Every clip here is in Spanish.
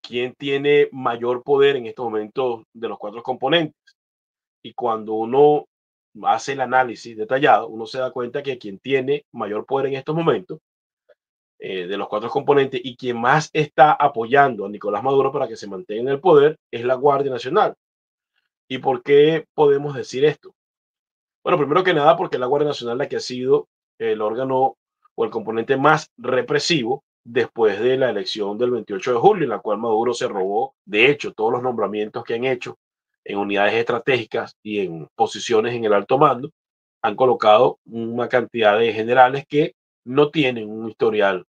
quién tiene mayor poder en estos momentos de los cuatro componentes. Y cuando uno hace el análisis detallado, uno se da cuenta que quien tiene mayor poder en estos momentos de los cuatro componentes y quien más está apoyando a Nicolás Maduro para que se mantenga en el poder es la Guardia Nacional. ¿Y por qué podemos decir esto? Bueno, primero que nada, porque la Guardia Nacional la que ha sido el órgano o el componente más represivo después de la elección del 28 de julio, en la cual Maduro se robó, de hecho, todos los nombramientos que han hecho en unidades estratégicas y en posiciones en el alto mando, han colocado una cantidad de generales que no tienen un historial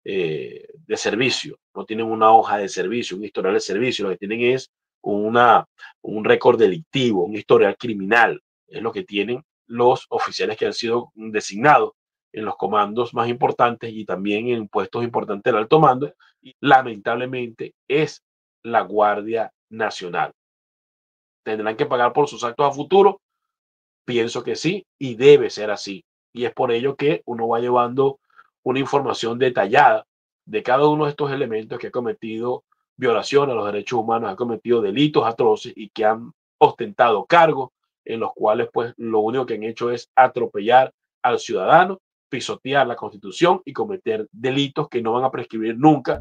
de servicio, no tienen una hoja de servicio, un historial de servicio, lo que tienen es una, un récord delictivo, un historial criminal, es lo que tienen los oficiales que han sido designados en los comandos más importantes y también en puestos importantes del alto mando, y lamentablemente es la Guardia Nacional. ¿Tendrán que pagar por sus actos a futuro? Pienso que sí, y debe ser así. Y es por ello que uno va llevando una información detallada de cada uno de estos elementos que ha cometido violación a los derechos humanos, ha cometido delitos atroces y que han ostentado cargos en los cuales pues lo único que han hecho es atropellar al ciudadano, pisotear la constitución y cometer delitos que no van a prescribir nunca.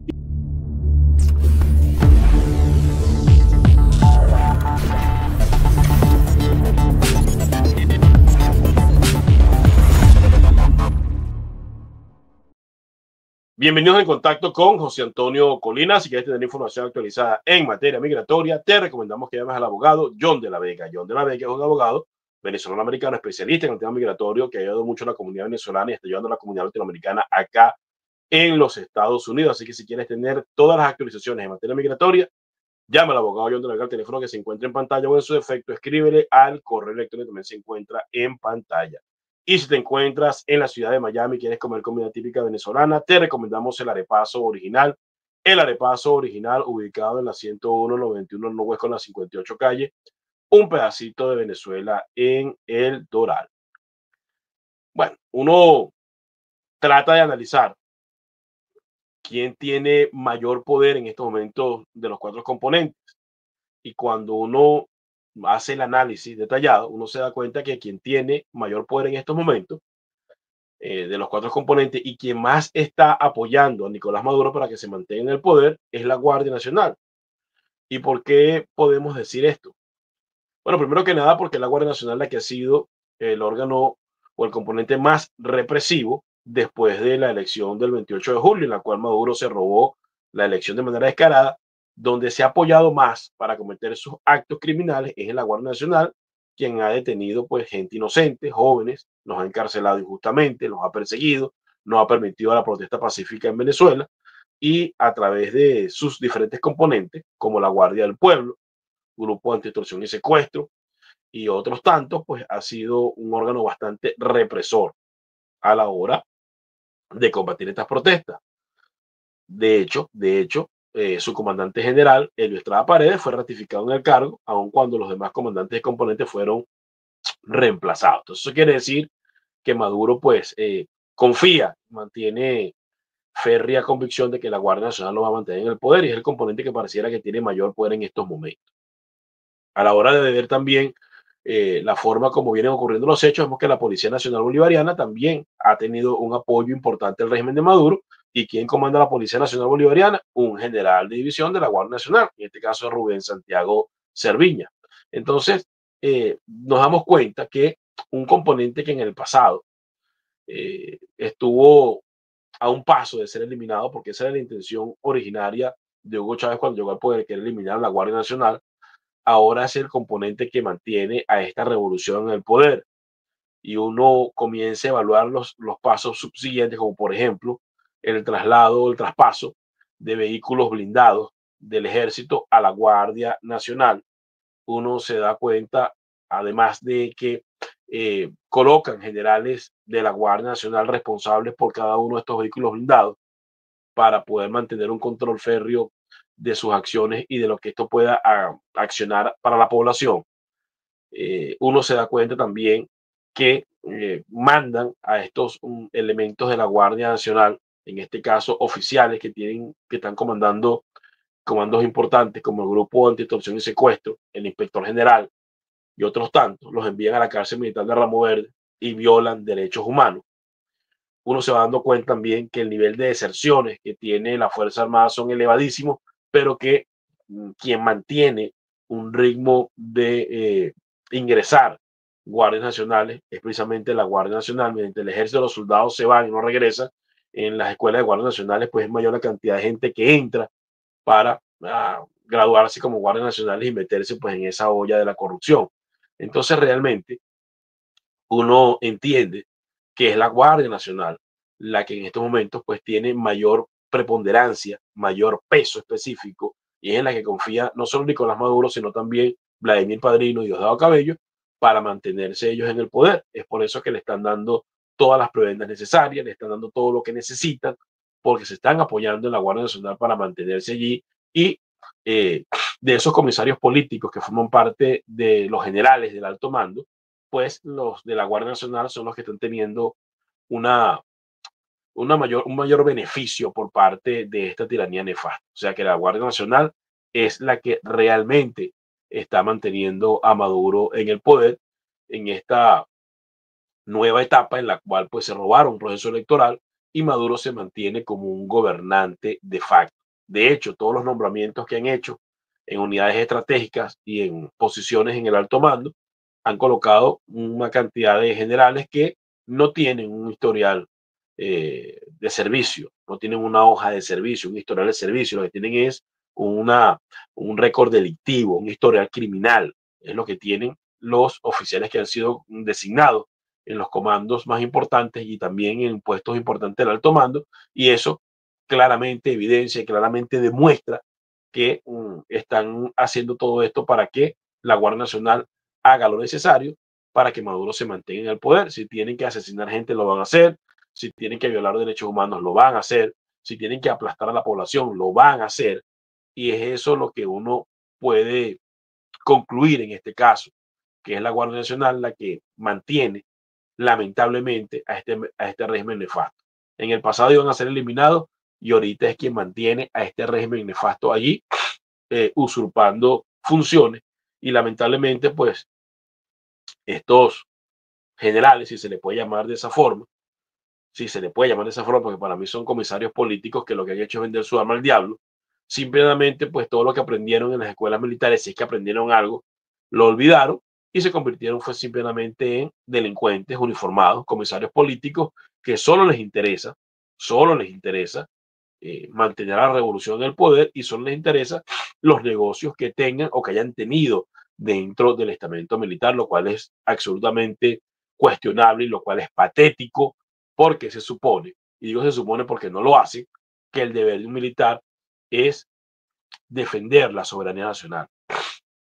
Bienvenidos en contacto con José Antonio Colina. Si quieres tener información actualizada en materia migratoria, te recomendamos que llames al abogado John de la Vega. John de la Vega es un abogado venezolano-americano especialista en el tema migratorio que ha ayudado mucho a la comunidad venezolana y está ayudando a la comunidad latinoamericana acá en los Estados Unidos. Así que si quieres tener todas las actualizaciones en materia migratoria, llama al abogado John de la Vega al teléfono que se encuentra en pantalla o en su defecto, escríbele al correo electrónico que también se encuentra en pantalla. Y si te encuentras en la ciudad de Miami y quieres comer comida típica venezolana, te recomendamos el arepazo original. El arepazo original, ubicado en la 101-91 no West con la 58 calle, un pedacito de Venezuela en el Doral. Bueno, uno trata de analizar quién tiene mayor poder en estos momentos de los cuatro componentes. Y cuando uno hace el análisis detallado, uno se da cuenta que quien tiene mayor poder en estos momentos de los cuatro componentes y quien más está apoyando a Nicolás Maduro para que se mantenga en el poder es la Guardia Nacional. ¿Y por qué podemos decir esto? Bueno, primero que nada, porque la Guardia Nacional la que ha sido el órgano o el componente más represivo después de la elección del 28 de julio, en la cual Maduro se robó la elección de manera descarada, donde se ha apoyado más para cometer sus actos criminales es en la Guardia Nacional, quien ha detenido pues gente inocente, jóvenes, los ha encarcelado injustamente, los ha perseguido, no ha permitido la protesta pacífica en Venezuela y a través de sus diferentes componentes, como la Guardia del Pueblo, Grupo Anti-Extorsión y Secuestro y otros tantos, pues ha sido un órgano bastante represor a la hora de combatir estas protestas. Su comandante general, Elio Estrada Paredes, fue ratificado en el cargo, aun cuando los demás comandantes y componentes fueron reemplazados. Entonces, eso quiere decir que Maduro, pues, confía, mantiene férrea convicción de que la Guardia Nacional lo va a mantener en el poder y es el componente que pareciera que tiene mayor poder en estos momentos. A la hora de ver también la forma como vienen ocurriendo los hechos, vemos que la Policía Nacional Bolivariana también ha tenido un apoyo importante al régimen de Maduro. ¿Y quién comanda la Policía Nacional Bolivariana? Un general de división de la Guardia Nacional, en este caso Rubén Santiago Cerviña. Entonces, nos damos cuenta que un componente que en el pasado estuvo a un paso de ser eliminado, porque esa era la intención originaria de Hugo Chávez cuando llegó al poder, que era eliminar a la Guardia Nacional, ahora es el componente que mantiene a esta revolución en el poder. Y uno comienza a evaluar los pasos subsiguientes, como por ejemplo el traslado o el traspaso de vehículos blindados del ejército a la Guardia Nacional. Uno se da cuenta, además de que colocan generales de la Guardia Nacional responsables por cada uno de estos vehículos blindados para poder mantener un control férreo de sus acciones y de lo que esto pueda accionar para la población. Uno se da cuenta también que mandan a estos elementos de la Guardia Nacional, en este caso oficiales que están comandando comandos importantes como el Grupo Antiextorsión y Secuestro, el Inspector General y otros tantos, los envían a la cárcel militar de Ramo Verde y violan derechos humanos. Uno se va dando cuenta también que el nivel de deserciones que tiene la Fuerza Armada son elevadísimos, pero que quien mantiene un ritmo de ingresar guardias nacionales es precisamente la Guardia Nacional. Mediante el ejército, los soldados se van y no regresan. En las escuelas de guardias nacionales, pues es mayor la cantidad de gente que entra para graduarse como guardias nacionales y meterse pues en esa olla de la corrupción. Entonces realmente uno entiende que es la Guardia Nacional la que en estos momentos pues tiene mayor preponderancia, mayor peso específico, y es en la que confía no solo Nicolás Maduro, sino también Vladimir Padrino y Diosdado Cabello para mantenerse ellos en el poder. Es por eso que le están dando todas las prebendas necesarias, le están dando todo lo que necesitan, porque se están apoyando en la Guardia Nacional para mantenerse allí. Y de esos comisarios políticos que forman parte de los generales del alto mando, pues los de la Guardia Nacional son los que están teniendo una, un mayor beneficio por parte de esta tiranía nefasta. O sea que la Guardia Nacional es la que realmente está manteniendo a Maduro en el poder en esta nueva etapa en la cual pues se robaron un proceso electoral y Maduro se mantiene como un gobernante de facto. De hecho, todos los nombramientos que han hecho en unidades estratégicas y en posiciones en el alto mando han colocado una cantidad de generales que no tienen un historial de servicio, no tienen una hoja de servicio, un historial de servicio, lo que tienen es un récord delictivo, un historial criminal, es lo que tienen los oficiales que han sido designados en los comandos más importantes y también en puestos importantes del alto mando, y eso claramente evidencia y claramente demuestra que están haciendo todo esto para que la Guardia Nacional haga lo necesario para que Maduro se mantenga en el poder. Si tienen que asesinar gente, lo van a hacer. Si tienen que violar derechos humanos, lo van a hacer. Si tienen que aplastar a la población, lo van a hacer. Y es eso lo que uno puede concluir en este caso, que es la Guardia Nacional la que mantiene lamentablemente a este régimen nefasto. En el pasado iban a ser eliminados y ahorita es quien mantiene a este régimen nefasto allí, usurpando funciones, y lamentablemente pues estos generales, si se le puede llamar de esa forma, si se le puede llamar de esa forma, porque para mí son comisarios políticos que lo que han hecho es vender su arma al diablo, simplemente pues todo lo que aprendieron en las escuelas militares, si es que aprendieron algo, lo olvidaron y se convirtieron fue simplemente en delincuentes uniformados, comisarios políticos que solo les interesa mantener a la revolución en el poder, y solo les interesa los negocios que tengan o que hayan tenido dentro del estamento militar, lo cual es absolutamente cuestionable y lo cual es patético, porque se supone, y digo se supone porque no lo hacen, que el deber de un militar es defender la soberanía nacional,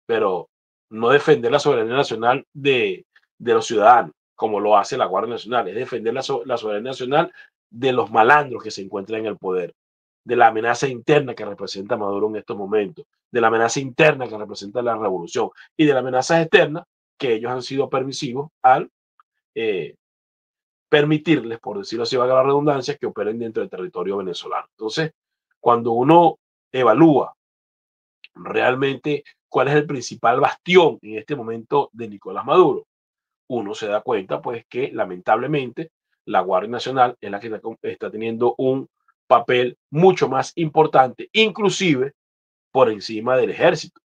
pero no defender la soberanía nacional de los ciudadanos, como lo hace la Guardia Nacional, es defender la soberanía nacional de los malandros que se encuentran en el poder, de la amenaza interna que representa Maduro en estos momentos, de la amenaza interna que representa la revolución y de la amenaza externa que ellos han sido permisivos al eh, permitirles, por decirlo así, valga la redundancia, que operen dentro del territorio venezolano. Entonces, cuando uno evalúa realmente cuál es el principal bastión en este momento de Nicolás Maduro, uno se da cuenta pues que lamentablemente la Guardia Nacional es la que está teniendo un papel mucho más importante, inclusive por encima del ejército,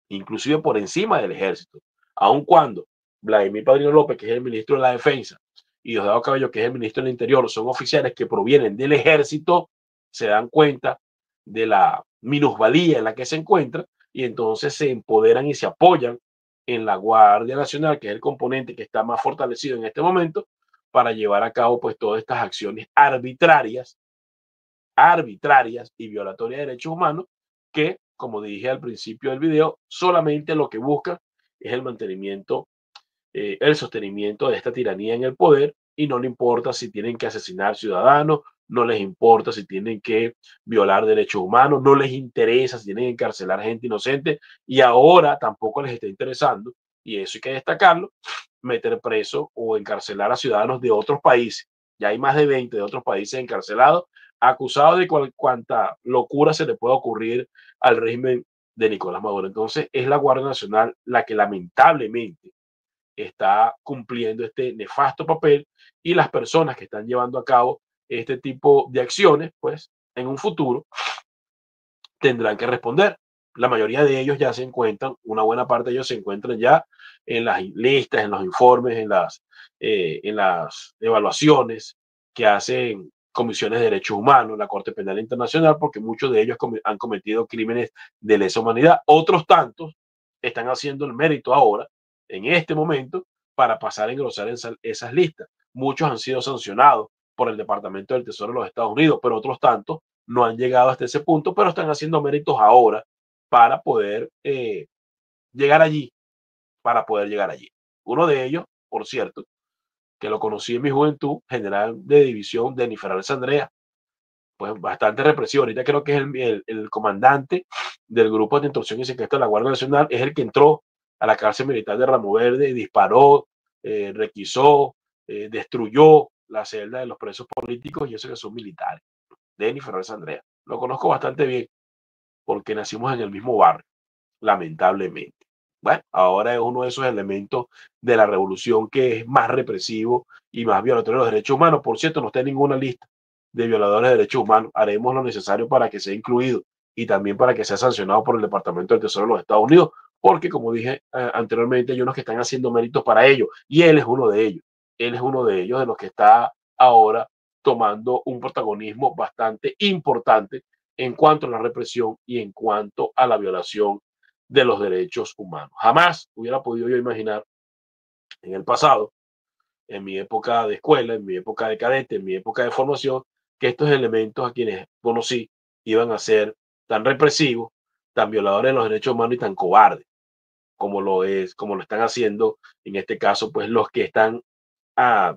inclusive por encima del ejército, aun cuando Vladimir Padrino López, que es el ministro de la Defensa, y Diosdado Cabello, que es el ministro del Interior, son oficiales que provienen del ejército, se dan cuenta de la minusvalía en la que se encuentra y entonces se empoderan y se apoyan en la Guardia Nacional, que es el componente que está más fortalecido en este momento, para llevar a cabo pues todas estas acciones arbitrarias y violatorias de derechos humanos que, como dije al principio del video, solamente lo que buscan es el mantenimiento, el sostenimiento de esta tiranía en el poder, y no le importa si tienen que asesinar ciudadanos, no les importa si tienen que violar derechos humanos, no les interesa si tienen que encarcelar gente inocente, y ahora tampoco les está interesando, y eso hay que destacarlo, meter preso o encarcelar a ciudadanos de otros países. Ya hay más de 20 de otros países encarcelados acusado de cuanta locura se le pueda ocurrir al régimen de Nicolás Maduro. Entonces, es la Guardia Nacional la que lamentablemente está cumpliendo este nefasto papel, y las personas que están llevando a cabo este tipo de acciones, pues en un futuro tendrán que responder. La mayoría de ellos ya se encuentran, una buena parte de ellos se encuentran ya en las listas, en los informes, en las evaluaciones que hacen comisiones de derechos humanos, la Corte Penal Internacional, porque muchos de ellos han cometido crímenes de lesa humanidad. Otros tantos están haciendo el mérito ahora, en este momento, para pasar a engrosar esas listas. Muchos han sido sancionados por el Departamento del Tesoro de los Estados Unidos, pero otros tantos no han llegado hasta ese punto, pero están haciendo méritos ahora para poder llegar allí, para poder llegar allí. Uno de ellos, por cierto, que lo conocí en mi juventud, general de división Denis Fernández Andrea, pues bastante represivo. Ahorita creo que es el comandante del grupo de instrucción y secuestro de la Guardia Nacional, es el que entró a la cárcel militar de Ramo Verde, disparó, requisó, destruyó la celda de los presos políticos, y eso que son militares. Denis Fernández Andrea. Lo conozco bastante bien porque nacimos en el mismo barrio, lamentablemente. Bueno, ahora es uno de esos elementos de la revolución que es más represivo y más violatorio de los derechos humanos. Por cierto, no está en ninguna lista de violadores de derechos humanos. Haremos lo necesario para que sea incluido y también para que sea sancionado por el Departamento del Tesoro de los Estados Unidos, porque como dije anteriormente, hay unos que están haciendo méritos para ello, y él es uno de ellos. Él es uno de ellos, de los que está ahora tomando un protagonismo bastante importante en cuanto a la represión y en cuanto a la violación de los derechos humanos. Jamás hubiera podido yo imaginar en el pasado, en mi época de escuela, en mi época de cadete, en mi época de formación, que estos elementos a quienes conocí iban a ser tan represivos, tan violadores de los derechos humanos y tan cobardes como lo están haciendo en este caso, pues los que están ah,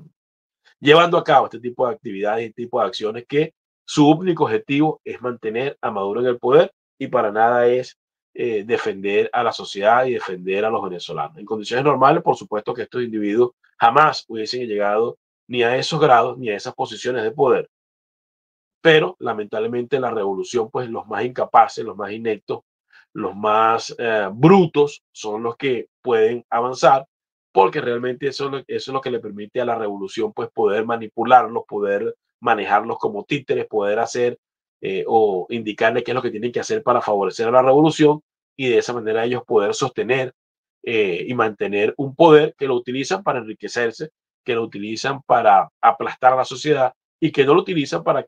llevando a cabo este tipo de actividades, este tipo de acciones, que su único objetivo es mantener a Maduro en el poder, y para nada es defender a la sociedad y defender a los venezolanos. En condiciones normales, por supuesto que estos individuos jamás hubiesen llegado ni a esos grados ni a esas posiciones de poder, pero lamentablemente la revolución, pues los más incapaces, los más ineptos, los más brutos son los que pueden avanzar, porque realmente eso es lo que le permite a la revolución, pues poder manipularlos, poder manejarlos como títeres, poder hacer o indicarle qué es lo que tienen que hacer para favorecer a la revolución, y de esa manera ellos poder sostener y mantener un poder que lo utilizan para enriquecerse, que lo utilizan para aplastar a la sociedad, y que no lo utilizan para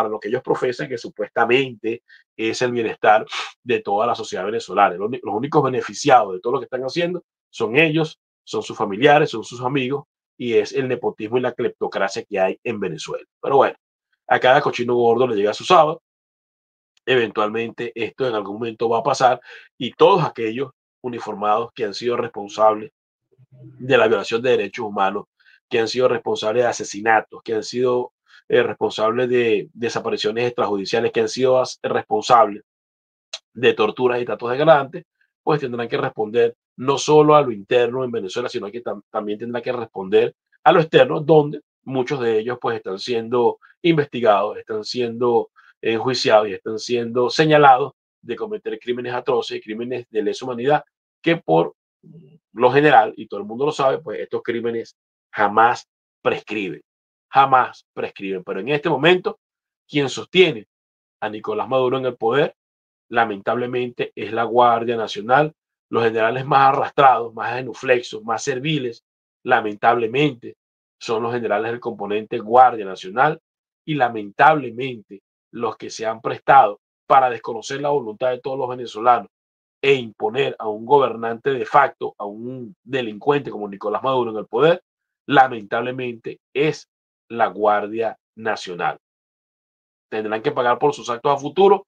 lo que ellos profesan, que supuestamente es el bienestar de toda la sociedad venezolana. Los únicos beneficiados de todo lo que están haciendo son ellos, son sus familiares, son sus amigos, y es el nepotismo y la cleptocracia que hay en Venezuela. Pero bueno, a cada cochino gordo le llega su sábado. Eventualmente esto en algún momento va a pasar, y todos aquellos uniformados que han sido responsables de la violación de derechos humanos, que han sido responsables de asesinatos, que han sido responsables de desapariciones extrajudiciales, que han sido responsables de torturas y tratos degradantes, pues tendrán que responder no solo a lo interno en Venezuela, sino que también tendrán que responder a lo externo, donde muchos de ellos pues están siendo investigados, están siendo enjuiciados y están siendo señalados de cometer crímenes atroces y crímenes de lesa humanidad, que por lo general, y todo el mundo lo sabe, pues estos crímenes jamás prescriben, jamás prescriben. Pero en este momento, quien sostiene a Nicolás Maduro en el poder, lamentablemente, es la Guardia Nacional. Los generales más arrastrados, más genuflexos, más serviles, lamentablemente, son los generales del componente Guardia Nacional, y lamentablemente los que se han prestado para desconocer la voluntad de todos los venezolanos e imponer a un gobernante de facto, a un delincuente como Nicolás Maduro en el poder, lamentablemente es la Guardia Nacional. ¿Tendrán que pagar por sus actos a futuro?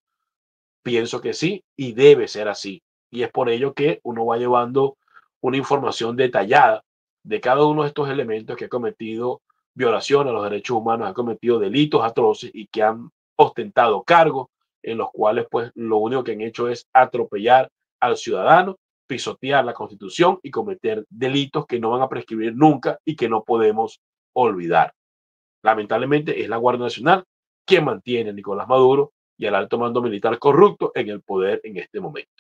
Pienso que sí, y debe ser así. Y es por ello que uno va llevando una información detallada de cada uno de estos elementos que ha cometido violación a los derechos humanos, ha cometido delitos atroces y que han ostentado cargos en los cuales pues lo único que han hecho es atropellar al ciudadano, pisotear la Constitución y cometer delitos que no van a prescribir nunca y que no podemos olvidar. Lamentablemente es la Guardia Nacional que mantiene a Nicolás Maduro y al alto mando militar corrupto en el poder en este momento.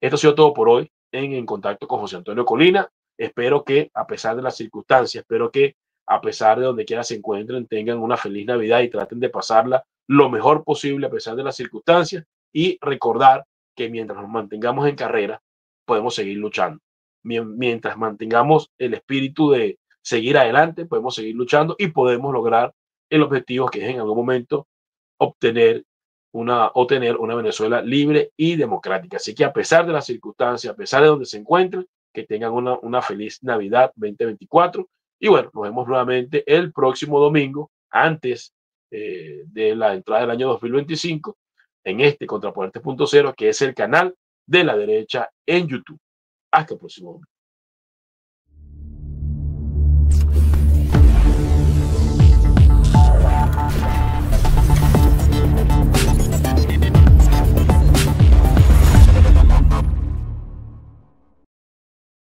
Esto ha sido todo por hoy en Contacto con José Antonio Colina. Espero que, a pesar de las circunstancias, espero que, a pesar de donde quiera se encuentren, tengan una feliz Navidad y traten de pasarla lo mejor posible a pesar de las circunstancias y recordar que mientras nos mantengamos en carrera, podemos seguir luchando. Mientras mantengamos el espíritu de seguir adelante, podemos seguir luchando y podemos lograr el objetivo que es en algún momento obtener o tener una Venezuela libre y democrática. Así que a pesar de las circunstancias, a pesar de donde se encuentren, que tengan una feliz Navidad 2024. Y bueno, nos vemos nuevamente el próximo domingo, antes de la entrada del año 2025, en este Contraponentes.0, que es el canal de la derecha en YouTube. Hasta el próximo domingo.